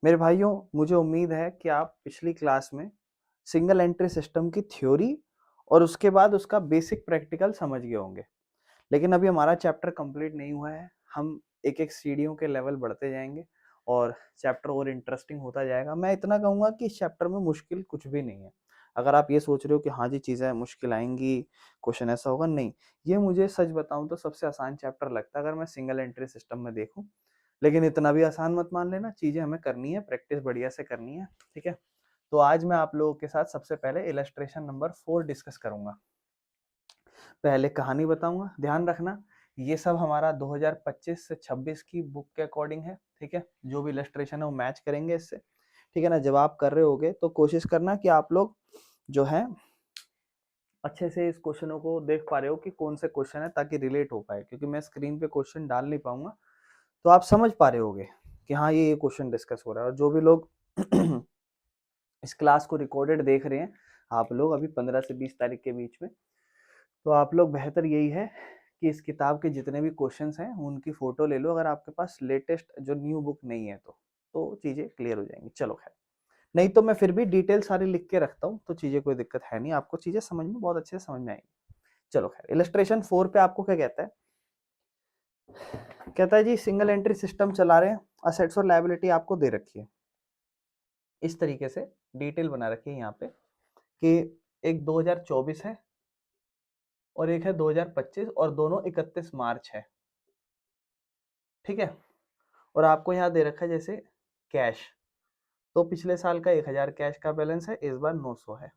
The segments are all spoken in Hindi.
मेरे भाइयों, मुझे उम्मीद है कि आप पिछली क्लास में सिंगल एंट्री सिस्टम की थ्योरी और उसके बाद उसका बेसिक प्रैक्टिकल समझ गए होंगे। लेकिन अभी हमारा चैप्टर कंप्लीट नहीं हुआ है। हम एक-एक सीढ़ियों के लेवल बढ़ते जाएंगे और चैप्टर और इंटरेस्टिंग होता जाएगा। मैं इतना कहूँगा कि इस चैप्टर में मुश्किल कुछ भी नहीं है। अगर आप ये सोच रहे हो कि हाँ जी, चीज़ें मुश्किल आएँगी, क्वेश्चन ऐसा होगा, नहीं। ये मुझे सच बताऊँ तो सबसे आसान चैप्टर लगता है अगर मैं सिंगल एंट्री सिस्टम में देखूँ। लेकिन इतना भी आसान मत मान लेना, चीज़ें हमें करनी है, प्रैक्टिस बढ़िया से करनी है, ठीक है? तो आज मैं आप लोगों के साथ सबसे पहले इलस्ट्रेशन नंबर 4 डिस्कस करूँगा। पहले कहानी बताऊँगा, ध्यान रखना ये सब हमारा 2025 से 26 की बुक के अकॉर्डिंग है, ठीक है? जो भी इलस्ट्रेशन है वो मैच करेंगे इससे, ठीक है ना? जब आप कर रहे होगे तो कोशिश करना कि आप लोग जो है अच्छे से इस क्वेश्चनों को देख पा रहे हो कि कौन से क्वेश्चन है ताकि रिलेट हो पाए, क्योंकि मैं स्क्रीन पे क्वेश्चन डाल नहीं पाऊँगा। तो आप समझ पा रहे होगे कि हाँ, ये क्वेश्चन डिस्कस हो रहा है। और जो भी लोग इस क्लास को रिकॉर्डेड देख रहे हैं, आप लोग अभी 15 से 20 तारीख के बीच में, तो आप लोग बेहतर यही है कि इस किताब के जितने भी क्वेश्चंस हैं उनकी फोटो ले लो, अगर आपके पास लेटेस्ट जो न्यू बुक नहीं है तो चीजें क्लियर हो जाएंगी। चलो खैर, नहीं तो मैं फिर भी डिटेल सारी लिख के रखता हूँ, तो चीजें कोई दिक्कत है नहीं, आपको चीजें समझ में बहुत अच्छे से समझ में आएंगी। चलो खैर, इलस्ट्रेशन 4 पे आपको क्या कहता है? कहता है जी, सिंगल एंट्री सिस्टम चला रहे हैं, असेट्स और लायबिलिटी आपको दे रखी है, इस तरीके से डिटेल बना रखी है यहाँ पे कि एक 2024 है और एक है 2025 और दोनों 31 मार्च है, ठीक है? और आपको यहाँ दे रखा है जैसे कैश, तो पिछले साल का 1000 कैश का बैलेंस है, इस बार 900 है।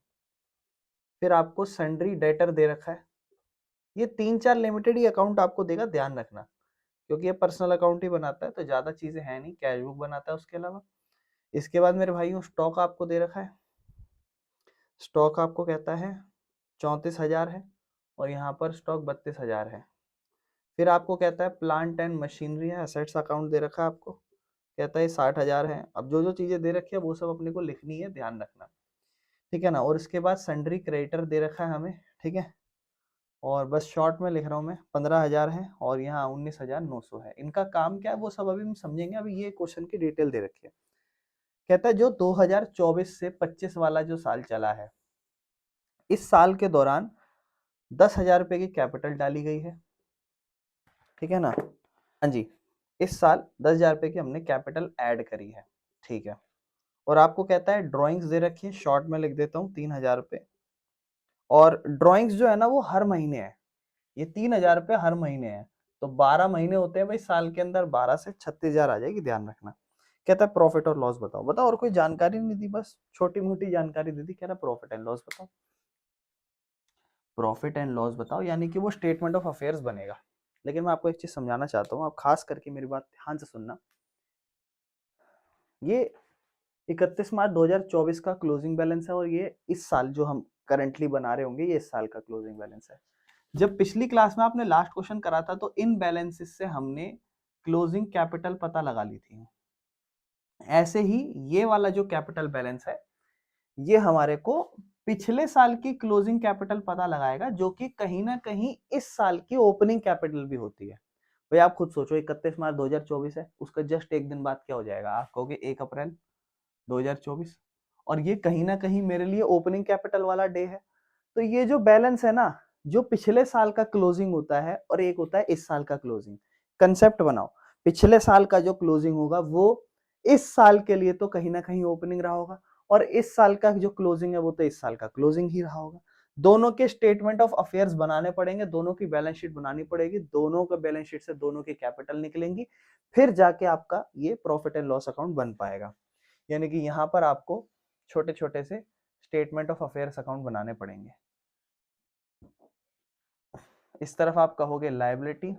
फिर आपको सन्ड्री डेटर दे रखा है। ये 3-4 लिमिटेड ही अकाउंट आपको देगा, ध्यान रखना, क्योंकि ये पर्सनल अकाउंट ही बनाता है तो ज्यादा चीजें है नहीं, कैश बुक बनाता है उसके अलावा। इसके बाद मेरे भाइयों स्टॉक आपको दे रखा है। स्टॉक आपको कहता है 34,000 है और यहाँ पर स्टॉक 32,000 है। फिर आपको कहता है प्लांट एंड मशीनरी है, एसेट्स अकाउंट दे रखा है आपको, कहता है 60,000 है। अब जो जो चीजें दे रखी है वो सब अपने को लिखनी है, ध्यान रखना, ठीक है ना? और इसके बाद सन्ड्री क्रेडिटर दे रखा है हमें, ठीक है? और बस शॉर्ट में लिख रहा हूँ मैं, 15,000 है और यहाँ 19,900 है। इनका काम क्या है वो सब अभी हम समझेंगे, अभी ये क्वेश्चन की डिटेल दे रखी है। कहता है जो 2024 से 25 वाला जो साल चला है, इस साल के दौरान 10,000 रुपए की कैपिटल डाली गई है, ठीक है ना? हाँ जी, इस साल 10,000 रुपए की हमने कैपिटल ऐड करी है, ठीक है? और आपको कहता है ड्राइंग्स दे रखी है, शॉर्ट में लिख देता हूँ 3,000 रुपए। और ड्राइंग्स जो है ना वो हर महीने है, ये 3,000 रुपए हर महीने है। तो 12 महीने होते हैं भाई साल के अंदर, 12 से 36,000 आ जाएगी, ध्यान रखना। कहता है प्रॉफिट और लॉस बताओ। बताओ, और कोई जानकारी नहीं दी, बस छोटी मोटी जानकारी दे दी। कह रहा प्रॉफिट एंड लॉस बताओ, प्रॉफिट एंड लॉस बताओ, यानी कि वो स्टेटमेंट ऑफ अफेयर्स बनेगा। लेकिन मैं आपको एक चीज समझाना चाहता हूँ, आप खास करके मेरी बात ध्यान से सुनना। ये 31 मार्च 2024 का क्लोजिंग बैलेंस है और ये इस साल जो हम करंटली बना रहे होंगे, ये इस साल का क्लोजिंग बैलेंस है। जब पिछली क्लास में आपने लास्ट क्वेश्चन करा था तो इन बैलेंसेस से हमने क्लोजिंग कैपिटल पता लगा ली थी। ऐसे ही ये वाला जो कैपिटल बैलेंस है, ये हमारे को पिछले साल की क्लोजिंग कैपिटल पता लगाएगा, जो कि कहीं ना कहीं इस साल की ओपनिंग कैपिटल भी होती है। भाई आप खुद सोचो, 31 मार्च 2024 है, उसका जस्ट एक दिन बाद क्या हो जाएगा? आप कहोगे 1 अप्रैल 2024, और ये कहीं ना कहीं मेरे लिए ओपनिंग कैपिटल वाला डे है। तो ये जो बैलेंस है ना, जो पिछले साल का क्लोजिंग होता है और एक होता है इस साल का क्लोजिंग, कंसेप्ट बनाओ। पिछले साल का जो क्लोजिंग होगा वो इस साल के लिए तो कहीं ना कहीं ओपनिंग रहा होगा, और इस साल का जो क्लोजिंग है वो तो इस साल का क्लोजिंग ही रहा होगा। दोनों के स्टेटमेंट ऑफ अफेयर्स बनाने पड़ेंगे, दोनों की बैलेंस शीट बनानी पड़ेगी, दोनों के बैलेंस शीट से दोनों की कैपिटल निकलेंगी, फिर जाके आपका ये प्रॉफिट एंड लॉस अकाउंट बन पाएगा। यानी कि यहाँ पर आपको छोटे छोटे से स्टेटमेंट ऑफ अफेयर्स अकाउंट बनाने पड़ेंगे। इस तरफ आप कहोगे लायबिलिटी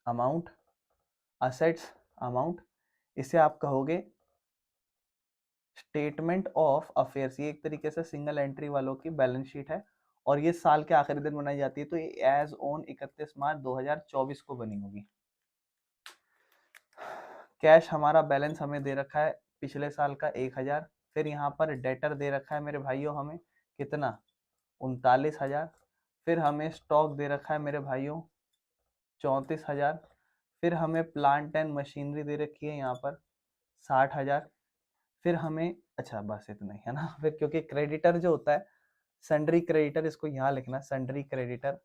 अमाउंट, असेट्स अमाउंट, इसे आप कहोगे स्टेटमेंट ऑफ अफेयर्स। ये एक तरीके से सिंगल एंट्री वालों की बैलेंस शीट है और ये साल के आखिरी दिन बनाई जाती है, तो ये एज ऑन 31 मार्च 2024 को बनी होगी। कैश हमारा बैलेंस हमें दे रखा है पिछले साल का 1,000। फिर यहाँ पर डेटर दे रखा है मेरे भाइयों हमें कितना? 39,000। फिर हमें स्टॉक दे रखा है मेरे भाइयों 34,000। फिर हमें प्लांट एंड मशीनरी दे रखी है यहाँ पर 60,000। फिर हमें, अच्छा बस इतना ही है ना। फिर क्योंकि क्रेडिटर जो होता है, सन्ड्री क्रेडिटर, इसको यहाँ लिखना, सन्ड्री क्रेडिटर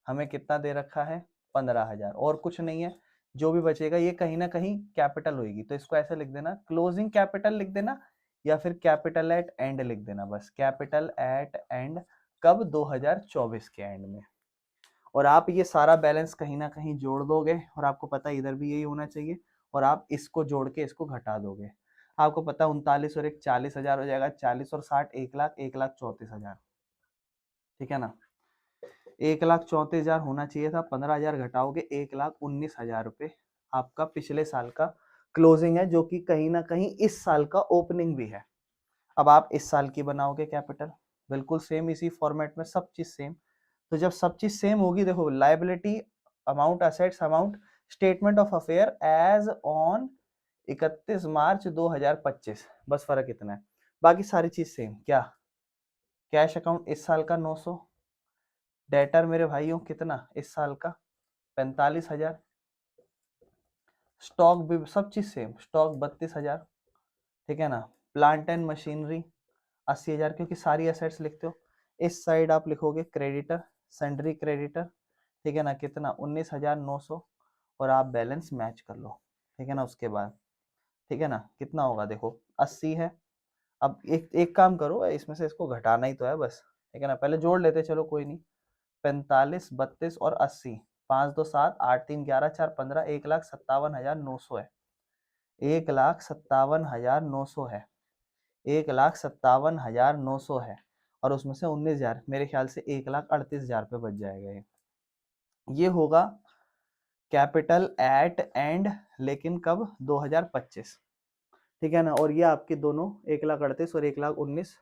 हमें कितना दे रखा है, 15,000, और कुछ नहीं है। जो भी बचेगा ये कहीं ना कहीं कैपिटल होगी, तो इसको ऐसे लिख देना, क्लोजिंग कैपिटल लिख देना, या फिर कैपिटल एट एंड लिख देना, बस कैपिटल एट एंड। कब, 2024 के एंड में। और आप ये सारा बैलेंस कहीं ना कहीं जोड़ दोगे, और आपको पता है इधर भी यही होना चाहिए, और आप इसको जोड़ के इसको घटा दोगे। आपको पता है 39 और 1 40,000 हो जाएगा, 40 और 60 1 लाख, 1,34,000, ठीक है ना। 1,34,000 होना चाहिए था, 15,000 घटाओगे, 1,19,000 रुपये आपका पिछले साल का क्लोजिंग है, जो कि कहीं ना कहीं इस साल का ओपनिंग भी है। अब आप इस साल की बनाओगे कैपिटल, बिल्कुल सेम इसी फॉर्मेट में, सब चीज सेम। तो जब सब चीज सेम होगी, देखो liability amount, assets amount, statement of affair as on 31 March 2025, बस फर्क इतना है, बाकी सारी चीज सेम। क्या, कैश अकाउंट इस साल का 900, डेटर मेरे भाइयों कितना इस साल का 45,000, स्टॉक भी सब चीज सेम, स्टॉक 32,000, ठीक है ना। प्लांट एंड मशीनरी 80,000, क्योंकि सारी एसेट्स लिखते हो। इस साइड आप लिखोगे क्रेडिटर, सन्ड्री क्रेडिटर, ठीक है ना, कितना 19,900, और आप बैलेंस मैच कर लो, ठीक है ना। उसके बाद ठीक है ना, कितना होगा देखो 80 है। अब एक एक काम करो, इसमें से इसको घटाना ही तो है बस, ठीक है ना, पहले जोड़ लेते, चलो कोई नहीं। 45, 32 और 80, 5 2 7 8 3 11 4 15, 1,57,900 है, 1,57,900 है, 1,57,900 है, और उसमें से 19,000, मेरे ख्याल से 1,38,000 पे बच जाएगा ये होगा कैपिटल एट एंड, लेकिन कब, 2025, ठीक है ना। और ये आपके दोनों 1,38,000 और 1,19,000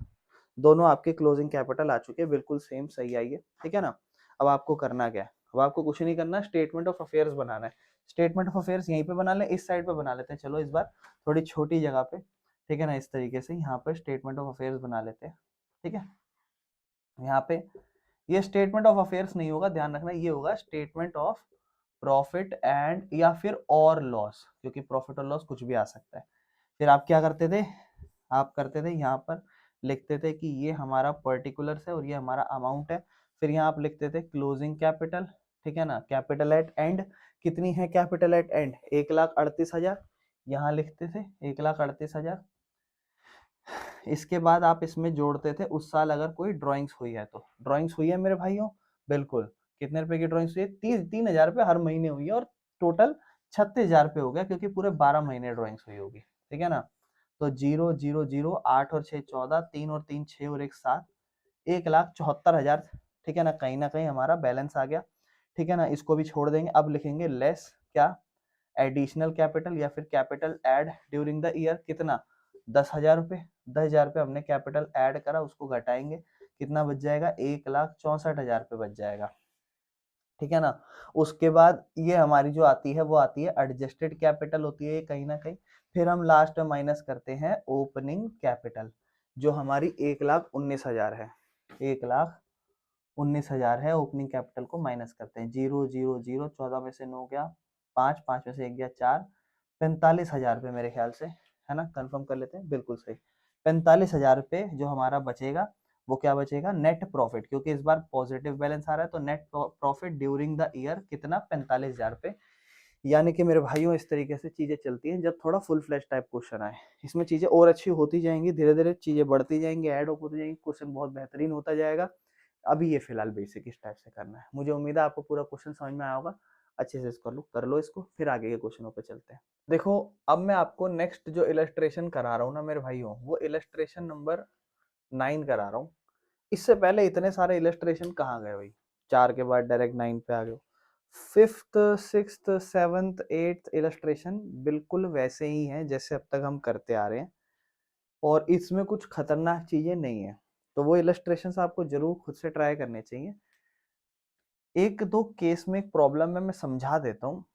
दोनों आपके क्लोजिंग कैपिटल आ चुके हैं, बिल्कुल सेम, सही आई है, ठीक है ना। अब आपको करना क्या है, अब आपको कुछ नहीं करना, स्टेटमेंट ऑफ अफेयर्स बनाना है। स्टेटमेंट ऑफ अफेयर्स यहीं पे बना ले, इस साइड पे बना लेते हैं, चलो इस बार थोड़ी छोटी जगह पे, ठीक है ना। इस तरीके से यहाँ पर स्टेटमेंट ऑफ अफेयर्स बना लेते हैं, ठीक है। यहाँ पे ये स्टेटमेंट ऑफ अफेयर्स नहीं होगा, ध्यान रखना, ये होगा स्टेटमेंट ऑफ प्रॉफिट एंड या फिर और लॉस, क्योंकि प्रॉफिट और लॉस कुछ भी आ सकता है। फिर आप क्या करते थे, आप करते थे यहाँ पर लिखते थे कि ये हमारा पर्टिकुलर्स है और ये हमारा अमाउंट है। फिर यहाँ आप लिखते थे क्लोजिंग कैपिटल, ठीक है ना, कैपिटल एट एंड, कितनी है कैपिटल एट एंड, 1,38,000, यहाँ लिखते थे 1,38,000। इसके बाद आप इसमें जोड़ते थे उस साल अगर कोई ड्राइंग्स हुई है तो, ड्राइंग्स हुई है मेरे भाइयों, बिल्कुल। कितने रुपए की ड्राइंग्स हुई है, 3,000 रुपये हर महीने हुई है, और टोटल 36,000 रुपये हो गया, क्योंकि पूरे 12 महीने ड्राइंग्स हुई होगी, ठीक है ना। तो 0 0 0 8 और 6 14, 3 और 3 6 और 1 7, 1,74,000, ठीक है ना कहीं हमारा बैलेंस आ गया, ठीक है ना। इसको भी छोड़ देंगे, अब लिखेंगे लेस क्या, एडिशनल कैपिटल या फिर capital add during the year, कितना 10,000 रुपये, 10,000 रुपये हमने कैपिटल ऐड करा, उसको घटाएंगे, कितना बच जाएगा, 1,64,000 रुपये बच जाएगा, ठीक है ना। उसके बाद ये हमारी जो आती है वो आती है एडजस्टेड कैपिटल होती है कहीं ना कहीं। फिर हम लास्ट में माइनस करते हैं ओपनिंग कैपिटल, जो हमारी 1,19,000 है, 1,19,000 है, ओपनिंग कैपिटल को माइनस करते हैं, 0 0 0, 14 में से 9 गया 5, 5 में से 1 गया 4, 45,000 रुपये मेरे ख्याल से, है ना, कंफर्म कर लेते हैं, बिल्कुल सही। 45,000 रुपये जो हमारा बचेगा, वो क्या बचेगा, नेट प्रॉफिट, क्योंकि इस बार पॉजिटिव बैलेंस आ रहा है, तो net profit during the year कितना, 45,000 रुपये। यानी कि मेरे भाइयों इस तरीके से चीजें चलती हैं जब थोड़ा फुल फ्लैश टाइप क्वेश्चन आए। इसमें चीजें और अच्छी होती जाएंगी, धीरे धीरे चीजें बढ़ती जाएंगी, ऐड होती जाएंगी, क्वेश्चन बहुत बेहतरीन होता जाएगा। अभी ये फिलहाल बेसिक इस टाइप से करना है। मुझे उम्मीद है आपको पूरा क्वेश्चन समझ में आया होगा, अच्छे से इसको कर लो इसको, फिर आगे के क्वेश्चनों पे चलते हैं। देखो अब मैं आपको नेक्स्ट जो इलस्ट्रेशन करा रहा हूँ ना मेरे भाइयों, वो इलस्ट्रेशन नंबर 9 करा रहा हूँ। इससे पहले इतने सारे इलस्ट्रेशन कहाँ गए भाई, 4 के बाद डायरेक्ट 9 पे आ गए। 5th 6th 7th 8th illustration बिल्कुल वैसे ही हैं जैसे अब तक हम करते आ रहे हैं, और इसमें कुछ खतरनाक चीजें नहीं है, तो वो इलस्ट्रेशंस आपको जरूर खुद से ट्राई करने चाहिए। एक दो केस में एक प्रॉब्लम है, मैं समझा देता हूँ।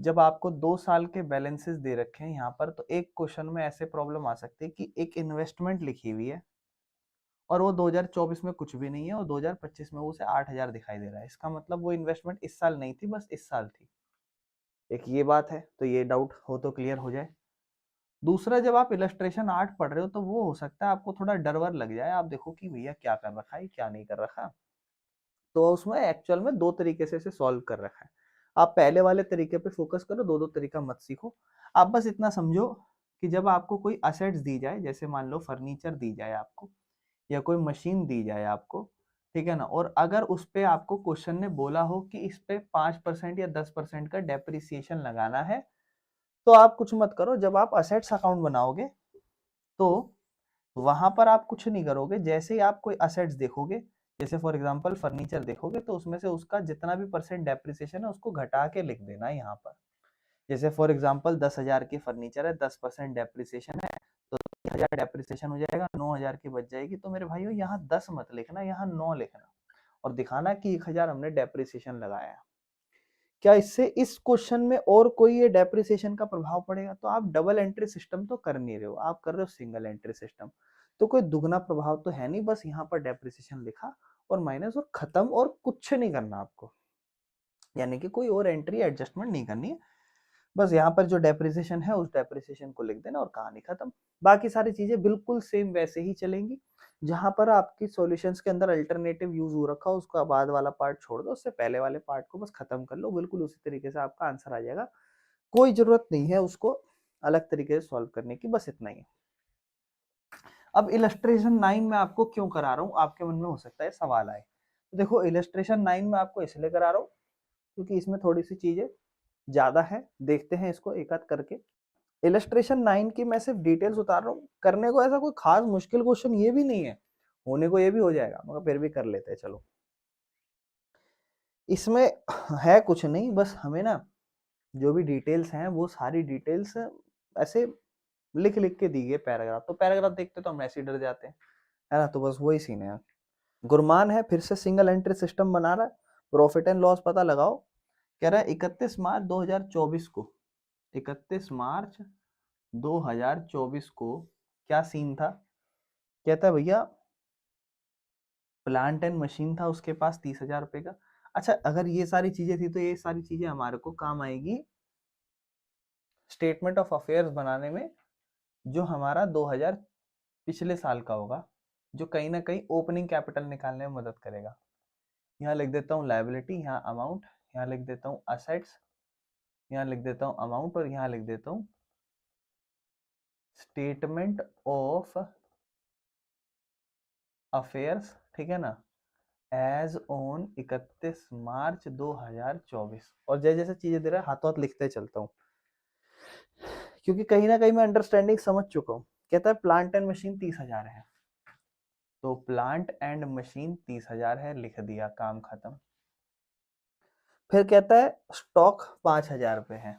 जब आपको 2 साल के बैलेंसेस दे रखे हैं यहाँ पर, तो एक क्वेश्चन में ऐसे प्रॉब्लम आ सकती है कि एक इन्वेस्टमेंट लिखी हुई है और वो 2024 में कुछ भी नहीं है, और 2025 में वो उसे 8,000 दिखाई दे रहा है। इसका मतलब वो इन्वेस्टमेंट इस साल नहीं थी, बस इस साल थी। एक ये बात है, तो ये डाउट हो तो क्लियर हो जाए। दूसरा, जब आप इलस्ट्रेशन आर्ट पढ़ रहे हो तो वो हो सकता है आपको थोड़ा डर वर लग जाए, आप देखो कि भैया क्या कर रखा है क्या नहीं कर रखा। तो उसमें एक्चुअल में दो तरीके से इसे सॉल्व कर रखा है। आप पहले वाले तरीके पे फोकस करो, दो दो तरीका मत सीखो। आप बस इतना समझो कि जब आपको कोई असेट्स दी जाए, जैसे मान लो फर्नीचर दी जाए आपको, या कोई मशीन दी जाए आपको, ठीक है ना, और अगर उस पे आपको क्वेश्चन ने बोला हो कि इस पे 5% या 10% का डेप्रिसिएशन लगाना है, तो आप कुछ मत करो। जब आप असेट्स अकाउंट बनाओगे तो वहां पर आप कुछ नहीं करोगे। जैसे ही आप कोई असेट्स देखोगे, जैसे फॉर एग्जांपल फर्नीचर देखोगे, तो उसमें से उसका जितना भी परसेंट डेप्रिसिएशन है उसको घटा के लिख देना है यहाँ पर। जैसे फॉर एग्जांपल 10,000 की फर्नीचर है, 10% डेप्रिसिएशन है, तो 1000 डेप्रिसिएशन हो जाएगा, 9,000 की बच जाएगी। तो मेरे भाइयों यहाँ 10 मत लिखना, यहाँ 9 लिखना, और दिखाना कि 1,000 हमने डेप्रिसिएशन लगाया है। क्या इससे इस क्वेश्चन में और कोई ये डेप्रिसिएशन का प्रभाव पड़ेगा? तो आप डबल एंट्री सिस्टम तो कर नहीं रहे हो, आप कर रहे हो सिंगल एंट्री सिस्टम, तो कोई दुगना प्रभाव तो है नहीं। बस यहाँ पर डेप्रिसिएशन लिखा और माइनस और खत्म, और कुछ नहीं करना आपको, यानी कि कोई और एंट्री एडजस्टमेंट नहीं करनी है। बस यहाँ पर जो डेप्रिसिएशन है उस डेप्रिसिएशन को लिख देना और कहानी खत्म। बाकी सारी चीजें बिल्कुल सेम वैसे ही चलेंगी। जहां पर आपकी सॉल्यूशंस के अंदर अल्टरनेटिव यूज हो रखा हो, उसका बाद वाला पार्ट छोड़ दो, उससे पहले वाले पार्ट को बस खत्म कर लो, बिल्कुल उसी तरीके से आपका आंसर आ जाएगा। कोई जरूरत नहीं है उसको अलग तरीके से सॉल्व करने की, बस इतना ही। अब इलस्ट्रेशन 9 में आपको क्यों करा रहा हूँ, आपके मन में हो सकता है सवाल आए। तो देखो, इलस्ट्रेशन 9 में आपको इसलिए करा रहा हूँ क्योंकि इसमें थोड़ी सी चीजें ज्यादा है। देखते हैं इसको एक आध करके। इलस्ट्रेशन 9 की मैं सिर्फ डिटेल्स उतार रहा हूँ, करने को ऐसा कोई खास मुश्किल क्वेश्चन ये भी नहीं है, होने को ये भी हो जाएगा, मगर फिर भी कर लेते हैं चलो। इसमें है कुछ नहीं, बस हमें ना जो भी डिटेल्स हैं वो सारी डिटेल्स ऐसे लिख लिख के दी गई पैराग्राफ। तो पैराग्राफ देखते तो हम ऐसे ही डर जाते हैं, है ना। तो बस वही सीन है। गुरमान है, फिर से सिंगल एंट्री सिस्टम बना रहा है, प्रॉफिट एंड लॉस पता लगाओ। कह रहा है 31 मार्च 2024 को, 31 मार्च 2024 को क्या सीन था। कहता है भैया प्लांट एंड मशीन था उसके पास 30,000 रुपए का। अच्छा, अगर ये सारी चीजें थी तो ये सारी चीजें हमारे को काम आएगी स्टेटमेंट ऑफ अफेयर्स बनाने में, जो हमारा 2000 पिछले साल का होगा, जो कहीं ना कहीं ओपनिंग कैपिटल निकालने में मदद करेगा। यहाँ लिख देता हूँ लायबिलिटी, यहाँ अमाउंट, यहाँ लिख देता हूँ असेट्स, यहाँ लिख देता हूँ अमाउंट, और यहाँ लिख देता हूँ स्टेटमेंट ऑफ अफेयर्स, ठीक है ना, एज ऑन 31 मार्च 2024। और जैसे जैसे चीजें दे रहा है हाथों हाथ लिखते चलता हूँ, क्योंकि कहीं ना कहीं मैं अंडरस्टैंडिंग समझ चुका हूँ। कहता है प्लांट एंड मशीन 30,000 है, तो प्लांट एंड मशीन 30,000 है, लिख दिया, काम खत्म। फिर कहता है स्टॉक 5,000 रुपये है,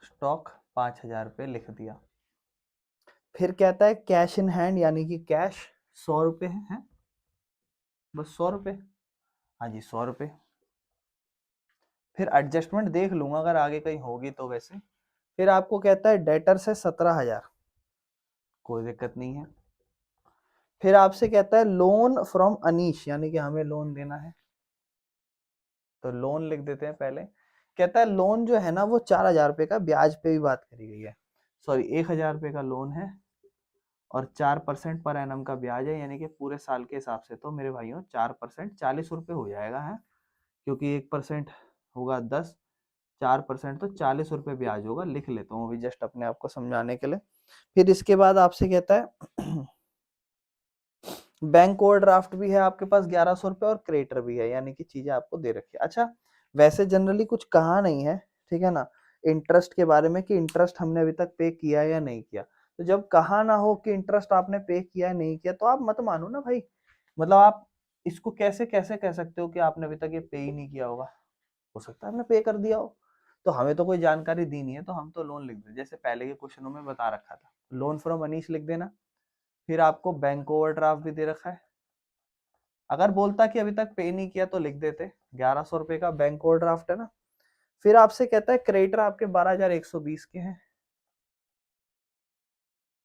स्टॉक 5,000 रुपये लिख दिया। फिर कहता है कैश इन हैंड यानी कि कैश 100 रुपये है, बस 100 रुपये, हाँ जी 100 रुपये। फिर एडजस्टमेंट देख लूंगा अगर आगे कहीं होगी तो वैसे। फिर आपको कहता है डेटर से 17,000, कोई दिक्कत नहीं है। फिर आपसे कहता है लोन फ्रॉम अनीश, यानी कि हमें लोन देना है, तो लोन लिख देते हैं पहले। कहता है लोन जो है ना वो 4,000 रुपये का, ब्याज पे भी बात करी गई है, सॉरी 1,000 रुपये का लोन है और 4% पर एनम का ब्याज है, यानी कि पूरे साल के हिसाब से तो मेरे भाइयों 4% 40 रुपये हो जाएगा है, क्योंकि 1% होगा 10, 4% तो 40 रुपये ब्याज होगा। लिख लेता हूँ अभी जस्ट अपने आप को समझाने के लिए। फिर इसके बाद आपसे कहता है बैंक ओवरड्राफ्ट भी है आपके पास 1,100 रुपये और क्रेडिटर भी है, यानी कि चीजें आपको दे रखी है। अच्छा, वैसे जनरली कुछ कहा नहीं है, ठीक है ना, इंटरेस्ट के बारे में कि इंटरेस्ट हमने अभी तक पे किया या नहीं किया। तो जब कहा ना हो कि इंटरेस्ट आपने पे किया है नहीं किया, तो आप मत मानो ना भाई। मतलब आप इसको कैसे कैसे कह सकते हो कि आपने अभी तक ये पे ही नहीं किया होगा, हो सकता है आपने पे कर दिया हो। तो हमें तो कोई जानकारी दी नहीं है, तो हम तो लोन लिख दें, जैसे पहले के क्वेश्चनों में बता रखा था, लोन फ्रॉम अनीश लिख देना। फिर आपको बैंक ओवरड्राफ्ट भी दे रखा है, अगर बोलता कि अभी तक पे नहीं किया तो लिख देते, 1,100 रुपए का बैंक ओवरड्राफ्ट है ना। फिर आपसे कहता है क्रेडिटर आपके 12,120 के हैं,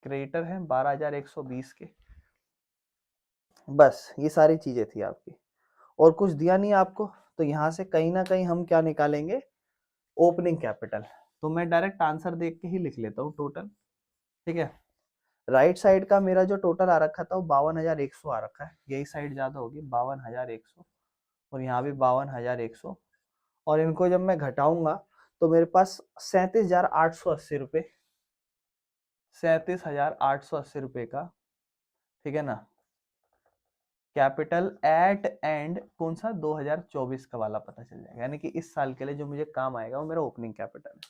क्रेडिटर है 12,120 के। बस ये सारी चीजें थी आपकी, और कुछ दिया नहीं आपको। तो यहां से कहीं ना कहीं हम क्या निकालेंगे, ओपनिंग कैपिटल। तो मैं डायरेक्ट आंसर देख के ही लिख लेता हूँ टोटल, ठीक है। राइट साइड का मेरा जो टोटल आ रखा था वो 52,100 आ रखा है, यही साइड ज्यादा होगी 52,100, और यहाँ भी 52,100, और इनको जब मैं घटाऊंगा तो मेरे पास 37,880 रुपये, 37,880 रुपये का, ठीक है ना, कैपिटल एट एंड कौन सा 2024 का वाला पता चल जाएगा, यानी कि इस साल के लिए जो मुझे काम आएगा वो मेरा ओपनिंग कैपिटल है।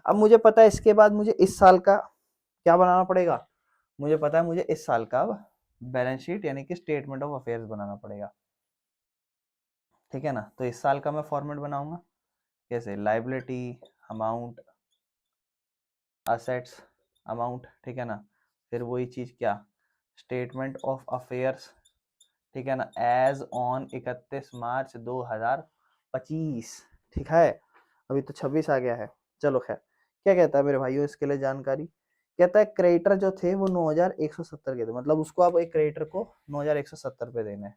अब मुझे पता है इसके बाद मुझे इस साल का क्या बनाना पड़ेगा, मुझे पता है मुझे इस साल का बैलेंस शीट यानी कि स्टेटमेंट ऑफ अफेयर्स बनाना पड़ेगा, ठीक है ना। तो इस साल का मैं फॉर्मेट बनाऊंगा कैसे, लाइबिलिटी अमाउंट, असेट्स अमाउंट, ठीक है ना, फिर वही चीज क्या, स्टेटमेंट ऑफ अफेयर्स, ठीक है ना, एज ऑन 31 मार्च 2025, ठीक है। अभी तो 26 आ गया है। चलो खैर, क्या कहता है मेरे भाइयों इसके लिए जानकारी, कहता है क्रेडिटर जो थे वो 9,170 के थे, मतलब उसको अब एक क्रेडिटर को 9,170 पे देने हैं।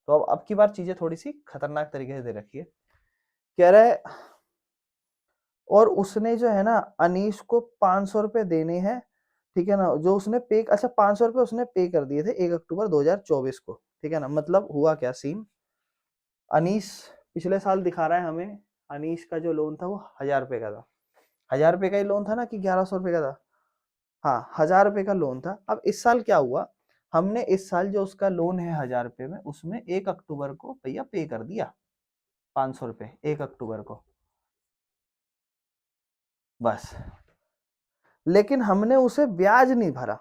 तो अब की बार चीजें थोड़ी सी खतरनाक तरीके से दे रखी है, कह रहा है और उसने जो है ना अनीश को 500 रुपए देने हैं, ठीक है ना, जो उसने पे, अच्छा 500 रुपए उसने पे कर दिए थे 1 अक्टूबर 2024 को, ठीक है ना। मतलब हुआ क्या सीन, अनीश पिछले साल दिखा रहा है हमें, अनीश का जो लोन था वो 1,000 रुपए का था, 1,000 रुपए का ही लोन था ना कि 1,100 रुपए का था, हाँ 1,000 रुपए का लोन था। अब इस साल क्या हुआ, हमने इस साल जो उसका लोन है 1,000 रुपए में, उसमें 1 अक्टूबर को भैया पे कर दिया 500 रुपए 1 अक्टूबर को, बस, लेकिन हमने उसे ब्याज नहीं भरा,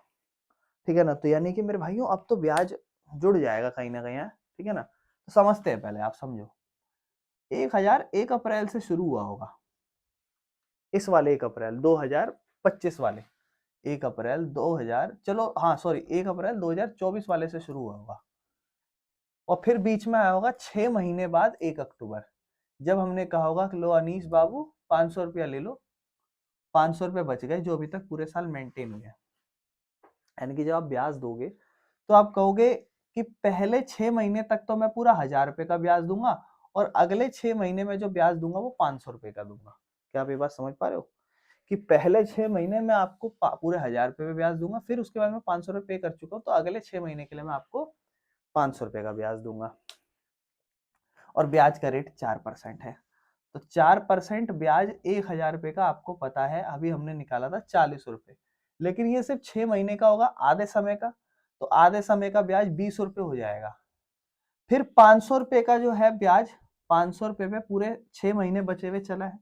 ठीक है ना। तो यानी कि मेरे भाइयों अब तो ब्याज जुड़ जाएगा कहीं ना कहीं, ठीक है ना। तो समझते हैं, पहले आप समझो, 1,000 1 अप्रैल से शुरू हुआ होगा, इस वाले 1 अप्रैल 2025 वाले 1 अप्रैल 2000, चलो हाँ सॉरी 1 अप्रैल 2024 वाले से शुरू हुआ होगा, और फिर बीच में आया होगा 6 महीने बाद 1 अक्टूबर, जब हमने कहा होगा कि लो अनीश बाबू 500 रुपया ले लो, 500 रुपये बच गए जो अभी तक पूरे साल मेंटेन हुए, यानी कि जब आप ब्याज दोगे तो आप कहोगे कि पहले 6 महीने तक तो मैं पूरा 1,000 रुपए का ब्याज दूंगा, और अगले 6 महीने में जो ब्याज दूंगा वो 500 रुपए का दूंगा। क्या आप ये बात समझ पा रहे हो, कि पहले 6 महीने में आपको पूरे 1,000 रुपए में ब्याज दूंगा, फिर उसके बाद में 500 रुपए पे कर चुका हूँ, तो अगले 6 महीने के लिए मैं आपको 500 रुपए का ब्याज दूंगा, और ब्याज का रेट 4% है। तो 4% ब्याज 1,000 रुपए का आपको पता है, अभी हमने निकाला था 40 रुपए, लेकिन ये सिर्फ 6 महीने का होगा, आधे समय का, तो आधे समय का ब्याज 20 रुपए हो जाएगा। फिर 500 रुपए का जो है ब्याज, 500 रुपए पे पूरे 6 महीने बचे हुए चला है,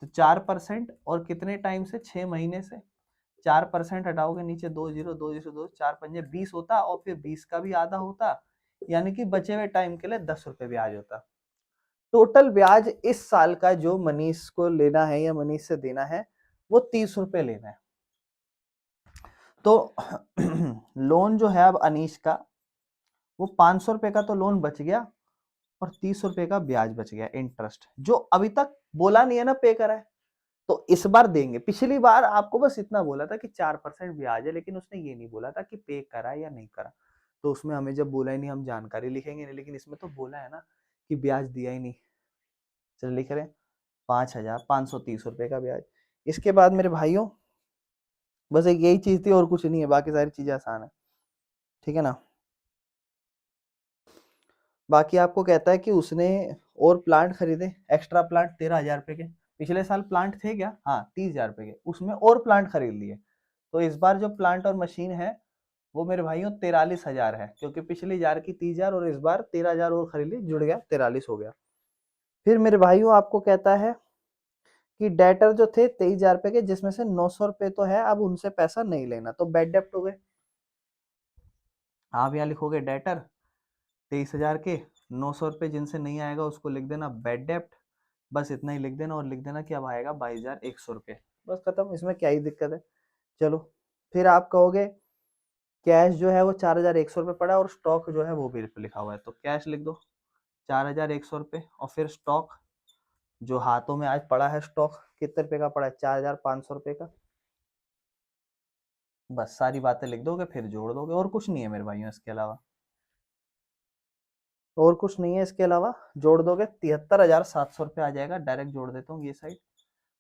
तो 4%, और कितने टाइम से, 6 महीने से, 4% हटाओगे नीचे 2 जीरो 2 जीरो 2 4 पंजे 20 होता, और फिर 20 का भी आधा होता, यानी कि बचे हुए टाइम के लिए 10 रुपए ब्याज होता। टोटल ब्याज इस साल का जो मनीष को लेना है या मनीष से देना है वो 30 रुपए लेना है। तो लोन जो है अब अनीश का, वो 500 रुपए का तो लोन बच गया, और 30 रुपए का ब्याज बच गया इंटरेस्ट, जो अभी तक बोला नहीं है ना पे करा है, तो इस बार देंगे। पिछली बार आपको बस इतना बोला था कि 4% ब्याज है, लेकिन उसने ये नहीं बोला था कि पे करा या नहीं करा, तो उसमें हमें जब बोला ही नहीं हम जानकारी लिखेंगे नहीं, लेकिन इसमें तो बोला है ना कि ब्याज दिया ही नहीं। चलिए लिख रहे हैं 5,530 रुपए का ब्याज। इसके बाद मेरे भाइयों बस एक यही चीज थी और कुछ नहीं है, बाकी सारी चीजें आसान है, ठीक है ना। बाकी आपको कहता है कि उसने और प्लांट खरीदे, एक्स्ट्रा प्लांट 13,000 रुपए के, पिछले साल प्लांट थे क्या, हाँ 30,000 रुपए के, उसमें और प्लांट खरीद लिए, तो इस बार जो प्लांट और मशीन है वो मेरे भाइयों 43,000 है, क्योंकि पिछली हजार की 30,000 और इस बार 13,000 और खरीद ली, जुड़ गया 43 हो गया। फिर मेरे भाइयों आपको कहता है कि डेटर जो थे 23,000 रुपए के, जिसमें से 900 रुपए तो है, अब उनसे पैसा नहीं लेना, तो बेड डेप्ट हो गए। आप यहाँ लिखोगे डेटर 23,000 के, 900 रुपए जिनसे नहीं आएगा उसको लिख देना बेड डेप्ट, बस इतना ही लिख देना, और लिख देना कि अब आएगा 22,100 रुपए, बस खत्म, इसमें क्या ही दिक्कत है। चलो फिर आप कहोगे कैश जो है वो 4,100 रुपए पड़ा, और स्टॉक जो है वो बिल पे लिखा हुआ है, तो कैश लिख दो 4,100 रुपए, और फिर स्टॉक जो हाथों में आज पड़ा है, स्टॉक कितने रुपए का पड़ा है, 4,500 रुपए का, बस सारी बातें लिख दोगे फिर जोड़ दोगे, और कुछ नहीं है मेरे भाइयों इसके अलावा, और कुछ नहीं है इसके अलावा, जोड़ दोगे 73,700 रुपये आ जाएगा, डायरेक्ट जोड़ देता हूँ ये साइड,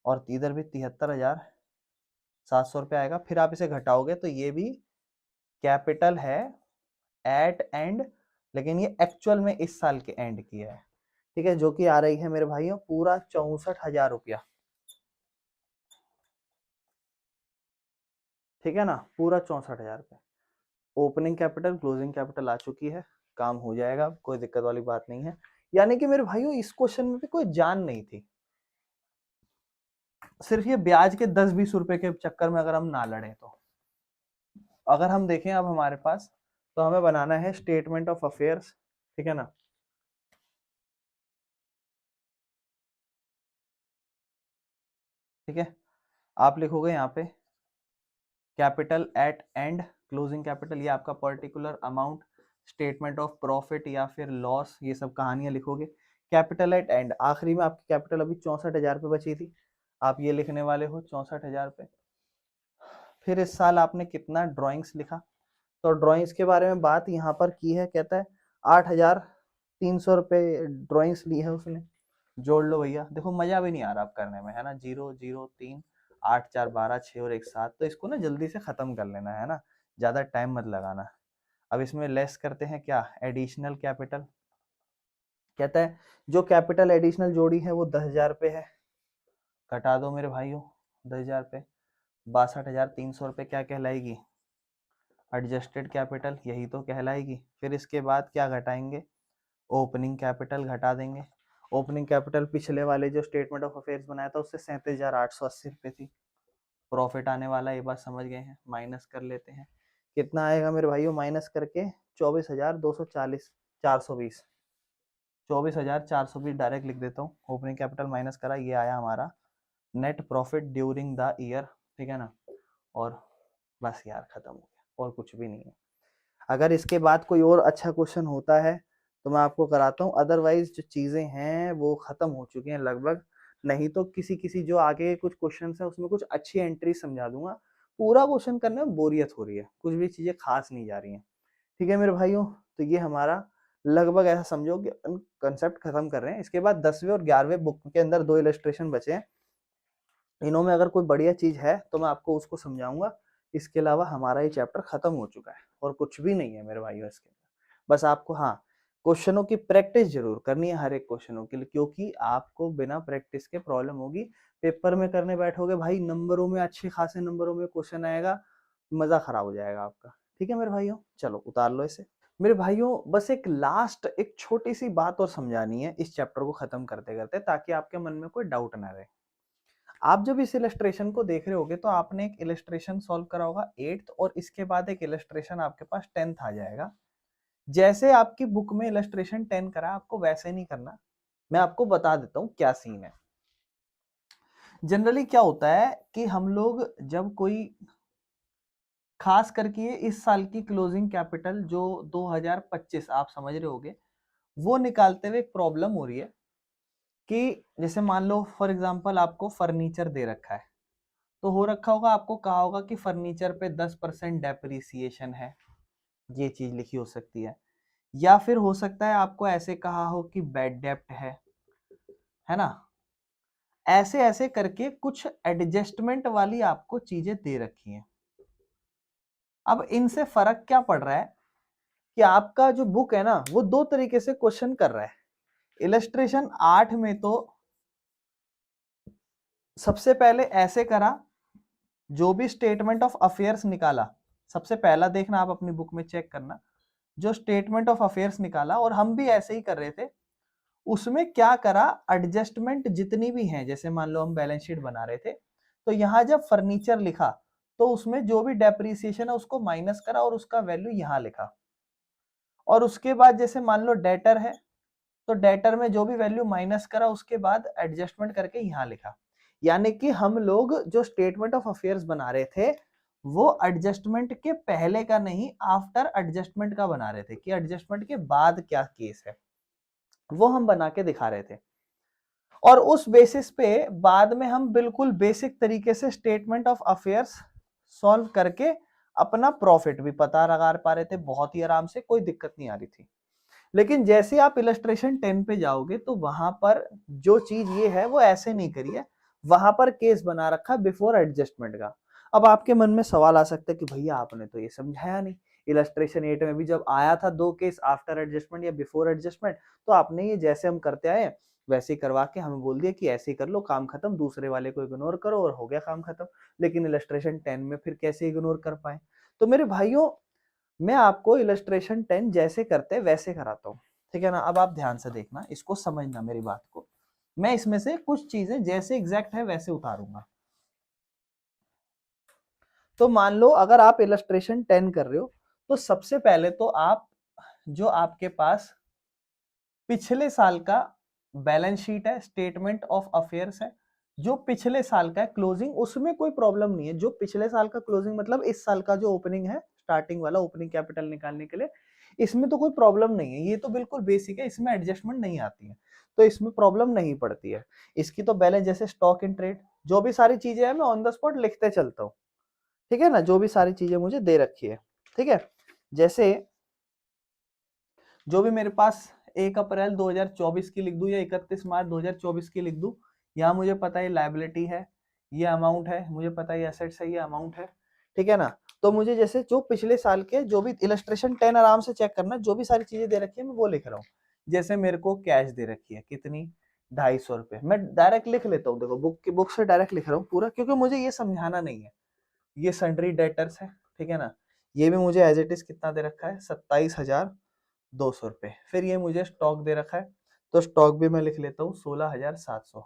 और इधर भी 73,700 रुपये आएगा। फिर आप इसे घटाओगे तो ये भी कैपिटल है एट एंड, लेकिन ये एक्चुअल में इस साल के एंड की है, ठीक है, जो कि आ रही है मेरे भाइयों पूरा 64,000 रुपया, ठीक है ना, पूरा 64,000 रुपये। ओपनिंग कैपिटल क्लोजिंग कैपिटल आ चुकी है, काम हो जाएगा, कोई दिक्कत वाली बात नहीं है। यानी कि मेरे भाइयों इस क्वेश्चन में भी कोई जान नहीं थी, सिर्फ ये ब्याज के 10-20 रुपए के चक्कर में अगर हम ना लड़े तो। अगर हम देखें अब हमारे पास, तो हमें बनाना है स्टेटमेंट ऑफ अफेयर्स, ठीक है ना। ठीक है, आप लिखोगे यहाँ पे capital eight and closing capital, ये आपका particular amount, statement of profit या फिर लॉस, ये सब कहानियां लिखोगे। कैपिटल एट एंड, आखिरी में आपकी कैपिटल अभी 64,000 रुपये बची थी, आप ये लिखने वाले हो 64,000 रुपये। फिर इस साल आपने कितना ड्राइंग्स लिखा, तो ड्राइंग्स के बारे में बात यहाँ पर की है, कहता है 8,300 रुपये ड्राइंग्स ली है उसने। जोड़ लो भैया, देखो मजा भी नहीं आ रहा आप करने में, है ना। 0 0 3 8 4 12 6 और 1 7, तो इसको ना जल्दी से खत्म कर लेना है ना, ज्यादा टाइम मत लगाना। अब इसमें लेस करते हैं क्या, एडिशनल कैपिटल, कहता है जो कैपिटल एडिशनल जोड़ी है वो 10,000 रुपये है, घटा दो मेरे भाइयों 10,000 रुपये, 62,300 रुपये क्या कहलाएगी, एडजस्टेड कैपिटल, यही तो कहलाएगी। फिर इसके बाद क्या घटाएंगे, ओपनिंग कैपिटल घटा देंगे। ओपनिंग कैपिटल पिछले वाले जो स्टेटमेंट ऑफ अफेयर्स बनाया था उससे 37,880 रुपये थी, प्रॉफिट आने वाला, ये बात समझ गए हैं। माइनस कर लेते हैं, कितना आएगा मेरे भाइयों, माइनस करके 24,240 420, 24,420 डायरेक्ट लिख देता हूँ। ओपनिंग कैपिटल माइनस करा, ये आया हमारा net profit during the year, ठीक है ना। और बस यार खत्म हो गया, और कुछ भी नहीं है। अगर इसके बाद कोई और अच्छा क्वेश्चन होता है तो मैं आपको कराता हूँ, अदरवाइज जो चीजें हैं वो खत्म हो चुकी हैं लगभग। नहीं तो किसी किसी जो आगे कुछ क्वेश्चन है उसमें कुछ अच्छी एंट्री समझा दूंगा, पूरा क्वेश्चन करने में बोरियत हो रही है, कुछ भी चीजें खास नहीं जा रही हैं, ठीक है मेरे भाइयों। तो ये हमारा लगभग ऐसा समझो कि कंसेप्ट खत्म कर रहे हैं। इसके बाद 10वें और 11वें बुक के अंदर 2 इलस्ट्रेशन बचे हैं, इनों में अगर कोई बढ़िया चीज है तो मैं आपको उसको समझाऊंगा। इसके अलावा हमारा ये चैप्टर खत्म हो चुका है और कुछ भी नहीं है मेरे भाइयों इसके अंदर। बस आपको हाँ क्वेश्चनों की प्रैक्टिस जरूर करनी है हर एक क्वेश्चनों के लिए, क्योंकि आपको बिना प्रैक्टिस के प्रॉब्लम होगी। पेपर में करने बैठोगे भाई, नंबरों में अच्छे खासे नंबरों में क्वेश्चन आएगा, मजा खराब हो जाएगा आपका, ठीक है मेरे भाइयों। चलो उतार लो इसे मेरे भाइयों। बस एक लास्ट एक छोटी सी बात और समझानी है इस चैप्टर को खत्म करते करते, ताकि आपके मन में कोई डाउट ना रहे। आप जब इस इलस्ट्रेशन को देख रहे होगे तो आपने एक इलस्ट्रेशन सॉल्व करा होगा 8th, और इसके बाद एक इलस्ट्रेशन आपके पास 10th आ जाएगा। जैसे आपकी बुक में इलस्ट्रेशन 10 करा, आपको वैसे नहीं करना, मैं आपको बता देता हूं क्या सीन है। जनरली क्या होता है कि हम लोग जब कोई, खास करके इस साल की क्लोजिंग कैपिटल जो 2025 आप समझ रहे होगे, वो निकालते हुए एक प्रॉब्लम हो रही है कि जैसे मान लो फॉर एग्जांपल आपको फर्नीचर दे रखा है, तो हो रखा होगा, आपको कहा होगा कि फर्नीचर पे 10% डेप्रिसिएशन है, ये चीज लिखी हो सकती है। या फिर हो सकता है आपको ऐसे कहा हो कि बैड डेप्ट है ना। ऐसे ऐसे करके कुछ एडजस्टमेंट वाली आपको चीजें दे रखी हैं। अब इनसे फर्क क्या पड़ रहा है कि आपका जो बुक है ना वो 2 तरीके से क्वेश्चन कर रहा है। इलस्ट्रेशन 8 में तो सबसे पहले ऐसे करा, जो भी स्टेटमेंट ऑफ अफेयर्स निकाला, सबसे पहला देखना, आप अपनी बुक में चेक करना, जो स्टेटमेंट ऑफ अफेयर्स निकाला, और हम भी ऐसे ही कर रहे थे, उसमें क्या करा, एडजस्टमेंट जितनी भी हैं, जैसे मान लो हम बैलेंस शीट बना रहे थे, तो यहां जब फर्नीचर लिखा तो उसमें जो भी डेप्रिसिएशन है उसको माइनस करा और उसका वैल्यू यहां लिखा। और उसके बाद जैसे मान लो डेटर है, तो डेटर में जो भी वैल्यू माइनस करा उसके बाद एडजस्टमेंट करके यहां लिखा। यानी कि हम लोग जो स्टेटमेंट ऑफ अफेयर्स बना रहे थे वो एडजस्टमेंट के पहले का नहीं, आफ्टर एडजस्टमेंट का बना रहे थे, कि एडजस्टमेंट के बाद क्या केस है वो हम बना के दिखा रहे थे। और उस बेसिस पे बाद में हम बिल्कुल बेसिक तरीके से स्टेटमेंट ऑफ अफेयर्स सॉल्व करके अपना प्रॉफिट भी पता लगा पा रहे थे, बहुत ही आराम से, कोई दिक्कत नहीं आ रही थी। लेकिन जैसे आप इलस्ट्रेशन 10 पे जाओगे तो वहां पर जो चीज ये है वो ऐसे नहीं करी है, वहां पर केस बना रखा बिफोर एडजस्टमेंट का। अब आपके मन में सवाल आ सकता है कि भैया आपने तो ये समझाया नहीं, इलस्ट्रेशन 8 में भी जब आया था दो केस आफ्टर एडजस्टमेंट या बिफोर एडजस्टमेंट, तो आपने ये जैसे हम करते आए वैसे ही करवा के हमें बोल दिया कि ऐसे ही कर लो, काम खत्म, दूसरे वाले को इग्नोर करो और हो गया काम खत्म। लेकिन इलस्ट्रेशन 10 में फिर कैसे इग्नोर कर पाए? तो मेरे भाइयों, मैं आपको इलस्ट्रेशन 10 जैसे करते हैं वैसे कराता हूँ, ठीक है ना। अब आप ध्यान से देखना, इसको समझना मेरी बात को। मैं इसमें से कुछ चीजें जैसे एग्जैक्ट है वैसे उतारूंगा। तो मान लो अगर आप इलस्ट्रेशन 10 कर रहे हो, तो सबसे पहले तो आप जो आपके पास पिछले साल का बैलेंस शीट है, स्टेटमेंट ऑफ अफेयर्स है, जो पिछले साल का है क्लोजिंग, उसमें कोई प्रॉब्लम नहीं है। जो पिछले साल का क्लोजिंग मतलब इस साल का जो ओपनिंग है, स्टार्टिंग वाला ओपनिंग कैपिटल निकालने के लिए, इसमें तो कोई प्रॉब्लम नहीं है, ये तो बिल्कुल बेसिक है, इसमें एडजस्टमेंट नहीं आती है, तो इसमें प्रॉब्लम नहीं पड़ती है। इसकी तो बैलेंस जैसे स्टॉक इन ट्रेड, जो भी सारी चीजें हैं मैं ऑन द स्पॉट लिखते चलता हूँ, ठीक है ना, जो भी सारी चीजें मुझे दे रखी है, ठीक है। जैसे जो भी मेरे पास 1 अप्रैल 2024 की लिख दूं या 31 मार्च 2024 की लिख दूं, यहाँ मुझे पता है लायबिलिटी है, ये अमाउंट है, मुझे पता है एसेट्स है, ये अमाउंट है, ठीक है ना। तो मुझे जैसे जो पिछले साल के जो भी इलस्ट्रेशन 10 आराम से चेक करना, जो भी सारी चीजें दे रखी है मैं वो लिख रहा हूँ। जैसे मेरे को कैश दे रखी है कितनी, 250 रुपए, मैं डायरेक्ट लिख लेता हूँ, देखो बुक से डायरेक्ट लिख रहा हूँ पूरा, क्योंकि मुझे ये समझाना नहीं है। ये सन्ड्री डेटर्स है, ठीक है ना, ये भी मुझे एज इट इज कितना दे रखा है, 27,200 रुपए। फिर ये मुझे स्टॉक दे रखा है, तो स्टॉक भी मैं लिख लेता हूँ 16,700,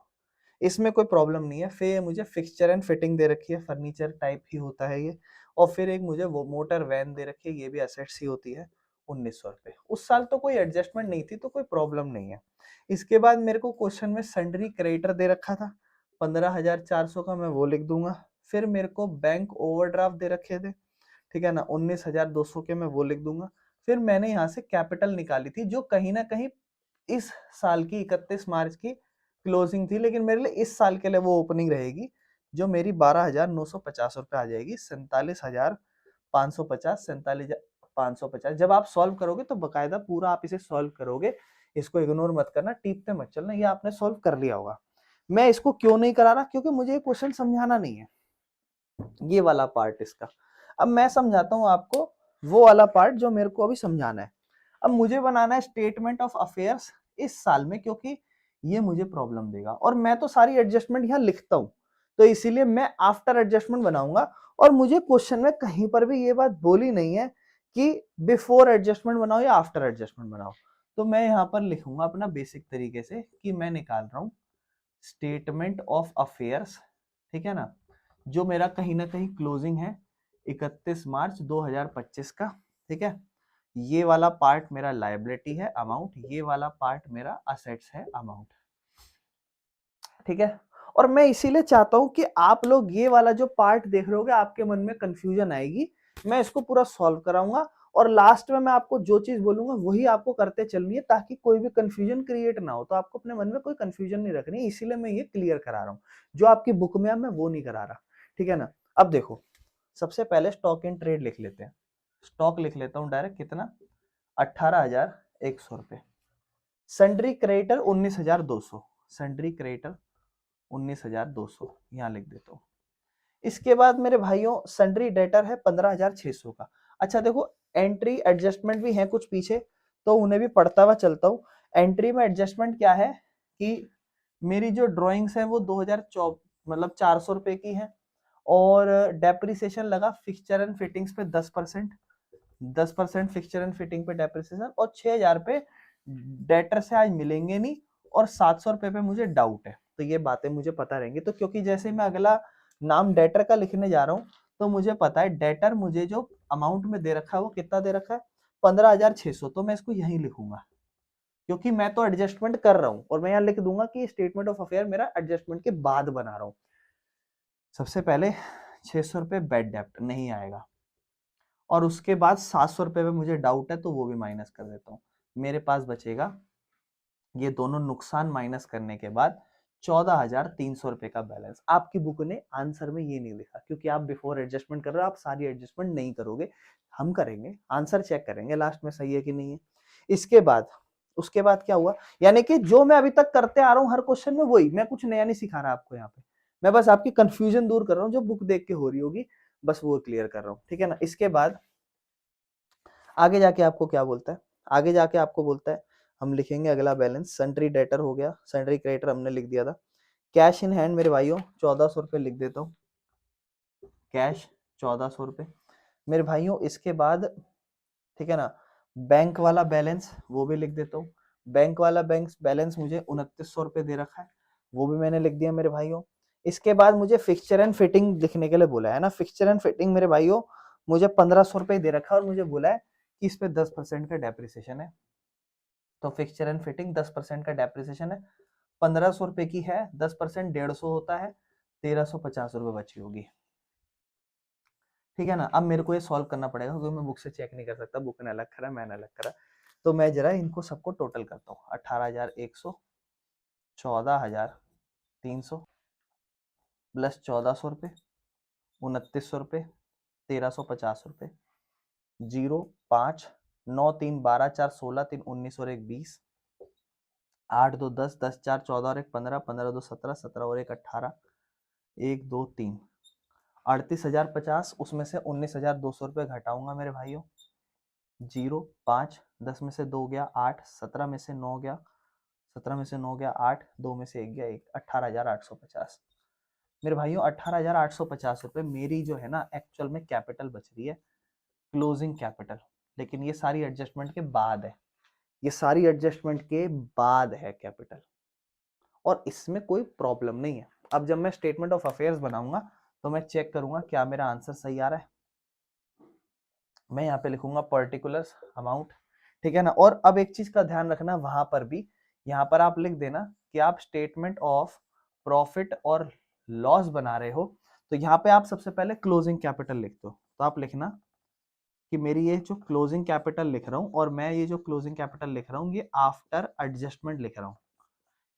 इसमें कोई प्रॉब्लम नहीं है। फिर ये मुझे फिक्सचर एंड फिटिंग दे रखी है, फर्नीचर टाइप ही होता है ये। और फिर एक मुझे वो मोटर वैन दे रखी है, ये भी एसेट्स ही होती है, 1900 रुपए। उस साल तो कोई एडजस्टमेंट नहीं थी, तो कोई प्रॉब्लम नहीं है। इसके बाद मेरे को क्वेश्चन में सन्ड्री क्रेडिटर दे रखा था 15,400 का, मैं वो लिख दूंगा। फिर मेरे को बैंक ओवरड्राफ्ट दे रखे थे, ठीक है ना, 19,200 के, मैं वो लिख दूंगा। फिर मैंने यहाँ से कैपिटल निकाली थी, जो कहीं ना कहीं इस साल की 31 मार्च की क्लोजिंग थी, लेकिन मेरे लिए इस साल के लिए वो ओपनिंग रहेगी, जो मेरी 12,950 रुपए आ जाएगी, 47,550, 47,550। जब आप सॉल्व करोगे तो बकायदा पूरा आप इसे सॉल्व करोगे, इसको इग्नोर मत करना, टीपते मत चलना, ये आपने सॉल्व कर लिया होगा। मैं इसको क्यों नहीं करा रहा, क्योंकि मुझे ये क्वेश्चन समझाना नहीं है, ये वाला पार्ट इसका। अब मैं समझाता हूं आपको वो वाला पार्ट जो मेरे को अभी समझाना है। अब मुझे बनाना है स्टेटमेंट ऑफ अफेयर्स इस साल में, क्योंकि ये मुझे प्रॉब्लम देगा, और मैं तो सारी एडजस्टमेंट यहाँ लिखता हूं, तो इसीलिए मैं आफ्टर एडजस्टमेंट बनाऊंगा। और मुझे क्वेश्चन में कहीं पर भी ये बात बोली नहीं है कि बिफोर एडजस्टमेंट बनाओ या आफ्टर एडजस्टमेंट बनाओ। तो मैं यहाँ पर लिखूंगा अपना बेसिक तरीके से कि मैं निकाल रहा हूं स्टेटमेंट ऑफ अफेयर्स, ठीक है ना, जो मेरा कहीं ना कहीं क्लोजिंग है 31 मार्च 2025 का, ठीक है। ये वाला पार्ट मेरा लायबिलिटी है अमाउंट, ये वाला पार्ट मेरा असेट्स है अमाउंट, ठीक है। और मैं इसीलिए चाहता हूं कि आप लोग ये वाला जो पार्ट देख रहे होगे, आपके मन में कंफ्यूजन आएगी, मैं इसको पूरा सॉल्व कराऊंगा, और लास्ट में मैं आपको जो चीज बोलूंगा वही आपको करते चलनी है, ताकि कोई भी कंफ्यूजन क्रिएट ना हो। तो आपको अपने मन में कोई कंफ्यूजन नहीं रखनी, इसीलिए मैं ये क्लियर करा रहा हूँ, जो आपकी बुक में है मैं वो नहीं करा रहा, ठीक है ना। अब देखो, सबसे पहले स्टॉक इन ट्रेड लिख लेते हैं। स्टॉक लिख लेता हूं डायरेक्ट, कितना, 18,100 रुपए। सन्ड्री क्रेडिटर 19,200, सन्ड्री क्रेडिटर 19,200 यहाँ लिख देता हूँ। इसके बाद मेरे भाइयों सन्ड्री डेटर है 15,600 का। अच्छा देखो, एंट्री एडजस्टमेंट भी है कुछ पीछे, तो उन्हें भी पढ़ता हुआ चलता हूँ। एंट्री में एडजस्टमेंट क्या है कि मेरी जो ड्रॉइंग्स है वो 2024 मतलब 400 रुपए की है, और डेप्रिसिएशन लगा फिक्सचर एंड फिटिंग्स पे 10%, 10% फिक्सचर एंड फिटिंग पे डेप्रिसिएशन, और 6,000 पे डेटर से आज मिलेंगे नहीं, और 700 रुपए पे मुझे डाउट है, तो ये बातें मुझे पता रहेंगी। तो क्योंकि जैसे मैं अगला नाम डेटर का लिखने जा रहा हूँ, तो मुझे पता है डेटर मुझे जो अमाउंट में दे रखा है वो कितना दे रखा है, 15,600, तो मैं इसको यहीं लिखूंगा, क्योंकि मैं तो एडजस्टमेंट कर रहा हूँ, और मैं यहाँ लिख दूंगा कि स्टेटमेंट ऑफ अफेयर मेरा एडजस्टमेंट के बाद बना रहा हूँ। सबसे पहले 600 रुपए बेड डेप्ट नहीं आएगा, और उसके बाद 700 रुपए में मुझे डाउट है, तो वो भी माइनस कर देता हूँ। मेरे पास बचेगा, ये दोनों नुकसान माइनस करने के बाद 14,300 रुपए का बैलेंस। आपकी बुक ने आंसर में ये नहीं लिखा, क्योंकि आप बिफोर एडजस्टमेंट कर रहे हो, आप सारी एडजस्टमेंट नहीं करोगे, हम करेंगे, आंसर चेक करेंगे लास्ट में सही है कि नहीं है। इसके बाद उसके बाद क्या हुआ, यानी कि जो मैं अभी तक करते आ रहा हूँ हर क्वेश्चन में वही, मैं कुछ नया नहीं सिखा रहा आपको यहाँ पे, मैं बस आपकी कंफ्यूजन दूर कर रहा हूँ जो बुक देख के हो रही होगी, बस वो क्लियर कर रहा हूँ, ठीक है ना। इसके बाद आगे जाके आपको क्या बोलता है, आगे जाके आपको बोलता है हम लिखेंगे अगला बैलेंस, सन्ड्री डेटर हो गया, सन्ड्री क्रेडिटर हमने लिख दिया था, कैश इन हैंड मेरे भाइयों 1400 रुपये लिख देता हूँ, कैश 1400 रुपये मेरे भाइयों। इसके बाद ठीक है ना, बैंक वाला बैलेंस वो भी लिख देता हूँ, बैंक वाला बैंक बैलेंस मुझे 2900 रुपये दे रखा है, वो भी मैंने लिख दिया मेरे भाइयों। इसके बाद मुझे फिक्सचर एंड फिटिंग लिखने के लिए बोला है ना, फिक्सचर एंड फिटिंग मेरे भाइयों मुझे 1500 रुपये दे रखा है और मुझे बोला है कि इस पे 10% का डेप्रिसिएशन है, तो फिक्सचर एंड फिटिंग 10% का डेप्रिसिएशन है, 1500 रुपये की है, 10% 150 होता है, 1350 रुपये बची होगी, ठीक है ना। अब मेरे को ये सॉल्व करना पड़ेगा क्योंकि मैं बुक से चेक नहीं कर सकता, बुक ने अलग करा मैंने अलग करा, तो मैं जरा इनको सबको टोटल करता हूँ, 18,100, 14,300 प्लस 1400 रुपये, 2900 रुपये, 1350 रुपये, 0, 5, 9, 3, 12, 4, 16, 3, 19 और 1, 20, 8, 2, 10, 10, 4, 14 और 1, 15, 15, 2, 17, 17 और 1, 18, 1, 2, 3, 38,050, उसमें से 19,200 रुपये घटाऊंगा मेरे भाइयों, 0, 5, 10 में से 2 गया 8, 17 में से 9 गया, 17 में से 9 गया 8, 2 में से 1 गया 1, 18,850 मेरे भाइयों। 18,850 रुपये मेरी जो है ना एक्चुअल में कैपिटल बच रही है, क्लोजिंग कैपिटल, लेकिन ये सारी एडजस्टमेंट के बाद है, ये सारी एडजस्टमेंट के बाद है कैपिटल, और इसमें कोई प्रॉब्लम नहीं है। अब जब मैं स्टेटमेंट ऑफ अफेयर्स बनाऊंगा तो मैं चेक करूंगा क्या मेरा आंसर सही आ रहा है, मैं यहाँ पे लिखूंगा पर्टिकुलर्स अमाउंट, ठीक है ना। और अब एक चीज का ध्यान रखना वहां पर भी, यहाँ पर आप लिख देना कि आप स्टेटमेंट ऑफ प्रॉफिट और लॉस बना रहे हो, तो यहाँ पे आप सबसे पहले क्लोजिंग कैपिटल लिखते हो, तो आप लिखना कि मेरी ये जो क्लोजिंग कैपिटल लिख रहा हूँ, और मैं ये जो क्लोजिंग कैपिटल लिख रहा हूँ ये आफ्टर एडजस्टमेंट लिख रहा हूँ,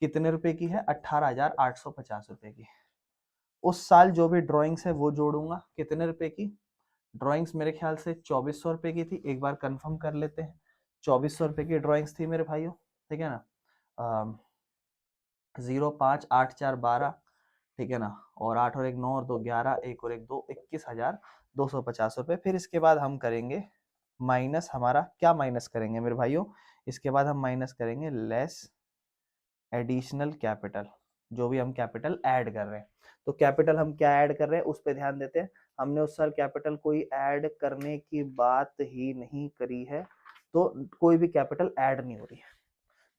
कितने रुपए की है, 18,850 रुपए की। उस साल जो भी ड्रॉइंग्स है वो जोड़ूंगा, कितने रुपए की ड्राइंग्स, मेरे ख्याल से 2400 रुपए की थी, एक बार कंफर्म कर लेते हैं, 2400 रुपए की ड्राइंग्स थी मेरे भाइयों, ठीक है ना। 0, 5, 8, 4, 12, ठीक है ना, और 8 और 1 9 और 2 11, 1 और 1 2, 21,250 रुपये। फिर इसके बाद हम करेंगे माइनस, हमारा क्या माइनस करेंगे मेरे भाइयों, इसके बाद हम माइनस करेंगे लेस एडिशनल कैपिटल, जो भी हम कैपिटल ऐड कर रहे हैं, तो कैपिटल हम क्या ऐड कर रहे हैं उस पर ध्यान देते हैं। हमने उस साल कैपिटल कोई ऐड करने की बात ही नहीं करी है, तो कोई भी कैपिटल ऐड नहीं हो रही है,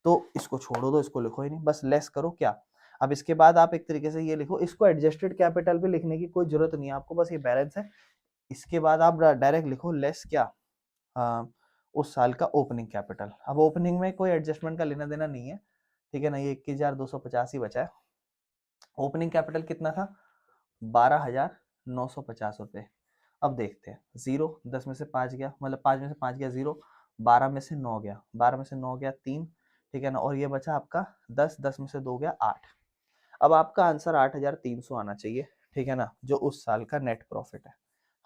तो इसको छोड़ो दो, इसको लिखो ही नहीं, बस लेस करो क्या। अब इसके बाद आप एक तरीके से ये लिखो, इसको एडजस्टेड कैपिटल भी लिखने की कोई जरूरत नहीं है आपको, बस ये बैलेंस है। इसके बाद आप डायरेक्ट लिखो लेस क्या, उस साल का ओपनिंग कैपिटल। अब ओपनिंग में कोई एडजस्टमेंट का लेना देना नहीं है, ठीक है ना, ये 21,250 ही बचा है। ओपनिंग कैपिटल कितना था, 12,950 रुपये। अब देखते हैं, 0, 10 में से 5 गया, मतलब 5 में से 5 गया 0, 12 में से 9 गया, 12 में से 9 गया 3, ठीक है ना, और ये बचा आपका 10, 10 में से 2 गया 8। अब आपका आंसर 8,300 आना चाहिए, ठीक है ना, जो उस साल का नेट प्रॉफिट है।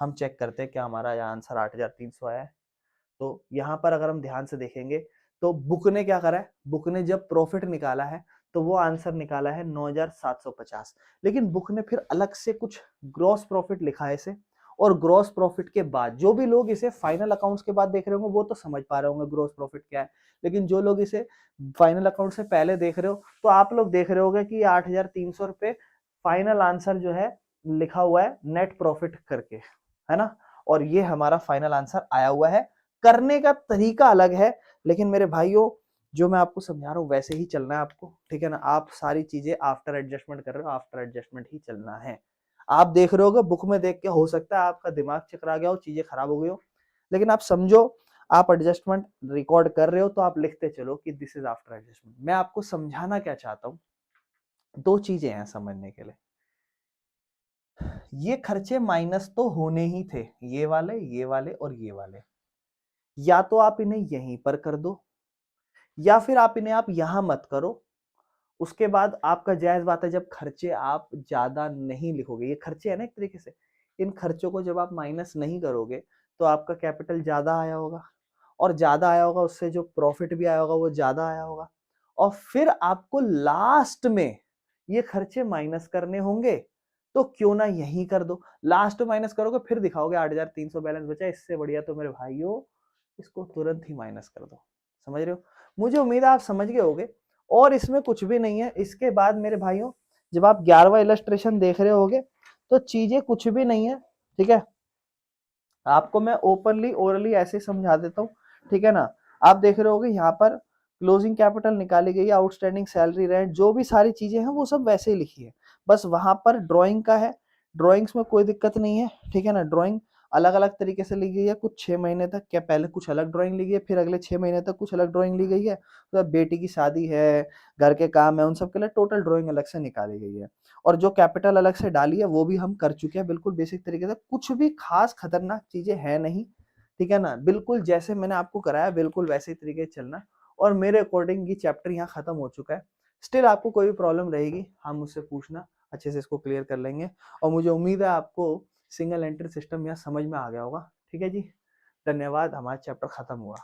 हम चेक करते हैं क्या हमारा यहाँ आंसर 8,300 आया है। तो यहाँ पर अगर हम ध्यान से देखेंगे तो बुक ने क्या करा है, बुक ने जब प्रॉफिट निकाला है तो वो आंसर निकाला है 9,750, लेकिन बुक ने फिर अलग से कुछ ग्रॉस प्रॉफिट लिखा है इसे, और ग्रॉस प्रॉफिट के बाद जो भी लोग इसे फाइनल अकाउंट्स के बाद देख रहे होंगे वो तो समझ पा रहे होंगे ग्रॉस प्रॉफिट क्या है, लेकिन जो लोग इसे फाइनल अकाउंट से पहले देख रहे हो तो आप लोग देख रहे होगे कि 8,300 रुपये फाइनल आंसर जो है लिखा हुआ है नेट प्रॉफिट करके, है ना, और ये हमारा फाइनल आंसर आया हुआ है। करने का तरीका अलग है, लेकिन मेरे भाइयों जो मैं आपको समझा रहा हूँ वैसे ही चलना है आपको, ठीक है ना। आप सारी चीजें आफ्टर एडजस्टमेंट कर रहे हो, आफ्टर एडजस्टमेंट ही चलना है। आप देख रहे होगे बुक में देख के हो सकता है आपका दिमाग चकरा गया हो, चीजें खराब हो गई हो, लेकिन आप समझो आप एडजस्टमेंट रिकॉर्ड कर रहे हो तो आप लिखते चलो कि दिस इज आफ्टर एडजस्टमेंट। मैं आपको समझाना क्या चाहता हूँ, दो चीजें हैं समझने के लिए। ये खर्चे माइनस तो होने ही थे, ये वाले और ये वाले, या तो आप इन्हें यहीं पर कर दो या फिर आप इन्हें आप यहां मत करो। उसके बाद आपका जायज बात है, जब खर्चे आप ज्यादा नहीं लिखोगे, ये खर्चे है ना एक तरीके से, इन खर्चों को जब आप माइनस नहीं करोगे तो आपका कैपिटल ज्यादा आया होगा, और ज्यादा आया होगा उससे जो प्रॉफिट भी आया होगा वो ज्यादा आया होगा, और फिर आपको लास्ट में ये खर्चे माइनस करने होंगे तो क्यों ना यही कर दो। लास्ट माइनस करोगे फिर दिखाओगे 8,300 बैलेंस बचा, इससे बढ़िया तो मेरे भाइयों इसको तुरंत ही माइनस कर दो। समझ रहे हो? मुझे उम्मीद है आप समझ गए होगे और इसमें कुछ भी नहीं है। इसके बाद मेरे भाइयों जब आप 11वां इलस्ट्रेशन देख रहे होगे तो चीजें कुछ भी नहीं है, ठीक है। आपको मैं ओपनली ओरली ऐसे समझा देता हूँ, ठीक है ना। आप देख रहे होगे यहाँ पर क्लोजिंग कैपिटल निकाली गई है, आउटस्टैंडिंग सैलरी रेंट, जो भी सारी चीजें हैं वो सब वैसे ही लिखी है, बस वहां पर ड्राइंग का है। ड्राइंग्स में कोई दिक्कत नहीं है, ठीक है ना। ड्राइंग अलग अलग तरीके से ली गई है, कुछ 6 महीने तक, क्या पहले कुछ अलग ड्राइंग ली गई है, फिर अगले 6 महीने तक कुछ अलग ड्राइंग ली गई है। तो बेटी की शादी है, घर के काम है, उन सब के लिए टोटल ड्राइंग अलग से निकाली गई है। और जो कैपिटल अलग से डाली है वो भी हम कर चुके हैं बिल्कुल बेसिक तरीके से, कुछ भी खास खतरनाक चीजें है नहीं, ठीक है ना। बिल्कुल जैसे मैंने आपको कराया बिल्कुल वैसे ही तरीके से चलना, और मेरे अकॉर्डिंग ये चैप्टर यहाँ खत्म हो चुका है। स्टिल आपको कोई भी प्रॉब्लम रहेगी हम मुझसे पूछना, अच्छे से इसको क्लियर कर लेंगे। और मुझे उम्मीद है आपको सिंगल एंट्री सिस्टम यहाँ समझ में आ गया होगा, ठीक है जी। धन्यवाद, हमारा चैप्टर खत्म हुआ।